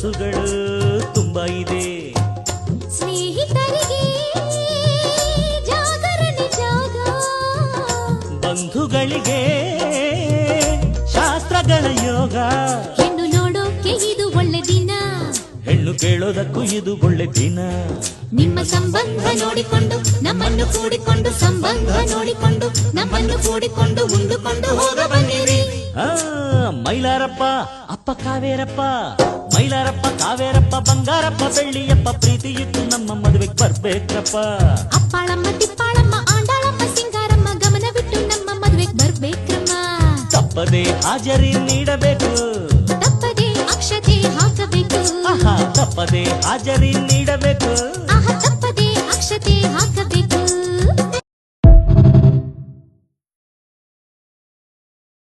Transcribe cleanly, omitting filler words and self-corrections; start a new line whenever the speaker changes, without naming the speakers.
ಕನಸುಗಳು ತುಂಬಾ ಇದೆ.
ಸ್ನೇಹಿತರಿಗೆ ಜಾಗರಣೆ ಜಾಗ,
ಬಂಧುಗಳಿಗೆ ಶಾಸ್ತ್ರಗಳ ಯೋಗ.
ಹೆಣ್ಣು ನೋಡೋಕೆ ಇದು ಒಳ್ಳೆ ದಿನ,
ಹೆಣ್ಣು ಕೇಳೋದಕ್ಕೂ ಇದು ಒಳ್ಳೆ ದಿನ.
ನಿಮ್ಮ ಸಂಬಂಧ ನೋಡಿಕೊಂಡು ನಮ್ಮನ್ನು ಕೂಡಿಕೊಂಡು, ಸಂಬಂಧ ನೋಡಿಕೊಂಡು ನಮ್ಮನ್ನು ಕೂಡಿಕೊಂಡು ಉಂಡುಕೊಂಡು ಹೋಗ ಬನ್ನಿರಿ.
ಮೈಲಾರಪ್ಪ ಅಪ್ಪ ಕಾವೇರಪ್ಪ, ಮೈಲಾರಪ್ಪ ಕಾವೇರಪ್ಪ ಬಂಗಾರಪ್ಪ ಬೆಳ್ಳಿಯಪ್ಪ, ಪ್ರೀತಿ ಇತ್ತು ನಮ್ಮ ಮದುವೆಗೆ ಬರ್ಬೇಕ್ರಪ್ಪ.
ಅಪ್ಪಾಳಮ್ಮ ತಿಪ್ಪಾಳಮ್ಮ ಆಂಡಾಳಮ್ಮ ಸಿಂಗಾರಮ್ಮ ಗಮನವಿಟ್ಟು ನಮ್ಮ ಮದುವೆಗೆ ಬರ್ಬೇಕ್ರಮ್ಮ.
ತಪ್ಪದೆ ಹಾಜರಿ ನೀಡಬೇಕು,
ತಪ್ಪದೆ ಅಕ್ಷತೆ ಹಾಕಬೇಕು,
ತಪ್ಪದೆ ಹಾಜರಿ ನೀಡಬೇಕು.